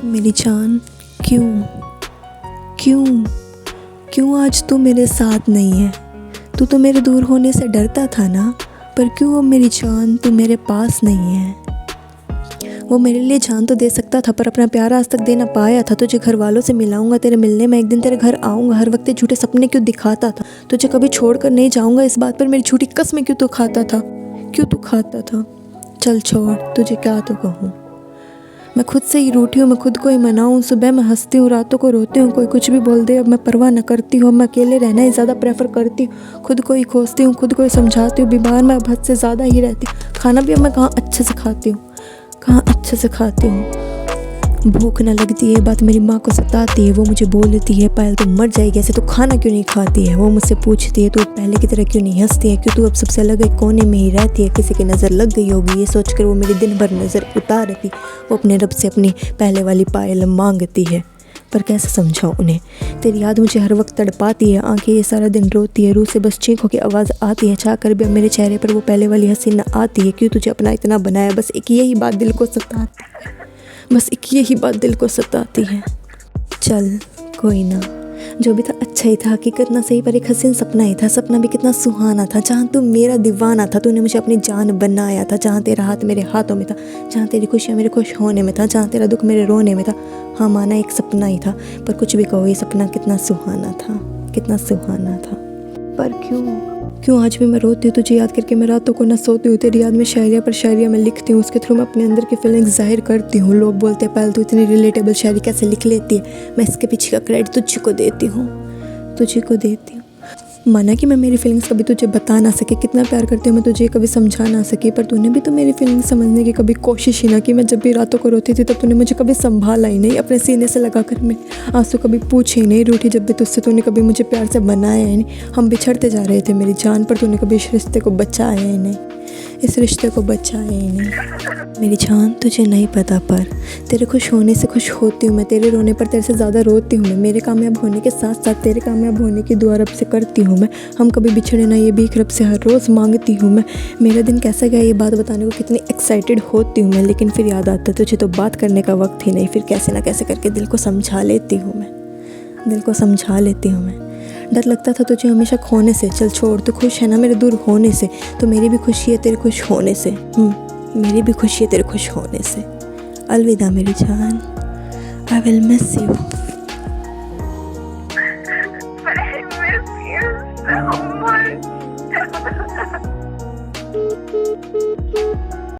मेरी जान, क्यों क्यों क्यों आज तू मेरे साथ नहीं है। तू तो मेरे दूर होने से डरता था ना, पर क्यों अब मेरी जान तू मेरे पास नहीं है। वो मेरे लिए जान तो दे सकता था, पर अपना प्यार आज तक दे ना पाया था। तुझे घर वालों से मिलाऊंगा, तेरे मिलने में एक दिन तेरे घर आऊँगा। हर वक्त झूठे सपने क्यों दिखाता था। तुझे कभी छोड़ कर नहीं जाऊँगा, इस बात पर मेरी झूठी कसमें क्यों तू खाता था, क्यों तू खाता था। चल छोड़, तुझे क्या तो कहूँ। मैं खुद से ही रूठी हूँ, मैं खुद को ही मनाऊँ। सुबह मैं हंसती हूँ, रातों को रोती हूँ। कोई कुछ भी बोल दे अब मैं परवाह न करती हूँ। मैं अकेले रहना ही ज़्यादा प्रेफर करती हूँ। खुद को ही खोजती हूँ, खुद को ही समझाती हूँ। बीमार मैं अब हद से ज़्यादा ही रहती हूँ। खाना भी अब मैं कहाँ अच्छे से खाती हूँ, कहाँ अच्छे से खाती हूँ। भूख न लगती है, बात मेरी माँ को सताती है। वो मुझे बोलती है पायल तू मर जाएगी ऐसे, तो खाना क्यों नहीं खाती है। वो मुझसे पूछती है तू पहले की तरह क्यों नहीं हंसती है, क्यों तू अब सबसे अलग एक कोने में ही रहती है। किसी की नज़र लग गई होगी ये सोचकर वो मेरी दिन भर नज़र उतारती। वो अपने रब से अपनी पहले वाली पायल मांगती है, पर कैसे समझाऊँ उन्हें। तेरी याद मुझे हर वक्त तड़पाती है, आंखें ये सारा दिन रोती है। रूह से बस चीखों की आवाज़ आती है, चाह कर भी अब मेरे चेहरे पर वो पहले वाली हंसी न आती है। क्यों तुझे अपना इतना बनाया, बस एक यही बात दिल को सताती है, बस एक यही बात दिल को सताती है। चल कोई ना, जो भी था अच्छा ही था, हकीकत ना सही पर एक हसीन सपना ही था। सपना भी कितना सुहाना था, जहाँ तू मेरा दीवाना था। तूने मुझे अपनी जान बनाया था, जहाँ तेरा हाथ मेरे हाथों में था, जहाँ तेरी खुशियाँ मेरे खुश होने में था, जहाँ तेरा दुख मेरे रोने में था। हाँ माना एक सपना ही था, पर कुछ भी कहो ये सपना कितना सुहाना था, कितना सुहाना था। पर क्यों आज भी मैं रोती हूँ तुझे याद करके। मैं रातों को न सोती हूँ, तेरी याद में शायरिया पर शायरिया मैं लिखती हूँ। उसके थ्रू मैं अपने अंदर की फीलिंग्स जाहिर करती हूँ। लोग बोलते हैं पायल तू इतनी रिलेटेबल शायरी कैसे लिख लेती है। मैं इसके पीछे का क्रेडिट तुझे को देती हूँ, तुझे को देती हूँ। माना कि मैं मेरी फीलिंग्स कभी तुझे बता ना सके, कितना प्यार करती हूँ मैं तुझे कभी समझा ना सकी, पर तूने भी तो मेरी फीलिंग्स समझने की कभी कोशिश ही ना की। मैं जब भी रातों को रोती थी तब तूने मुझे कभी संभाला ही नहीं, अपने सीने से लगा कर मैं आंसू कभी पूछे ही नहीं। रूठी जब भी तुझसे तूने कभी मुझे प्यार से बनाया ही नहीं। हम बिछड़ते जा रहे थे मेरी जान, पर तूने कभी इस रिश्ते को बचाया ही नहीं, इस रिश्ते को बचाया ही नहीं। मेरी जान तुझे नहीं पता, पर तेरे खुश होने से खुश होती हूँ मैं, तेरे रोने पर तेरे से ज़्यादा रोती हूँ मैं। मेरे कामयाब होने के साथ साथ तेरे कामयाब होने की दुआ रब से करती हूँ मैं। हम कभी बिछड़े ना ये भीख रब से हर रोज़ मांगती हूँ मैं। मेरा दिन कैसा गया ये बात बताने को कितनी एक्साइटेड होती हूँ मैं, लेकिन फिर याद आता है तुझे तो बात करने का वक्त ही नहीं। फिर कैसे ना कैसे करके दिल को समझा लेती हूँ मैं, दिल को समझा लेती हूँ मैं। डर लगता था तुझे हमेशा खोने से, चल छोड़ तू खुश है ना मेरे दूर होने से। तो मेरी भी खुशी है तेरे खुश होने से, मेरी भी खुशी है तेरे खुश होने से। अलविदा मेरी जान, आई विल मिस यू।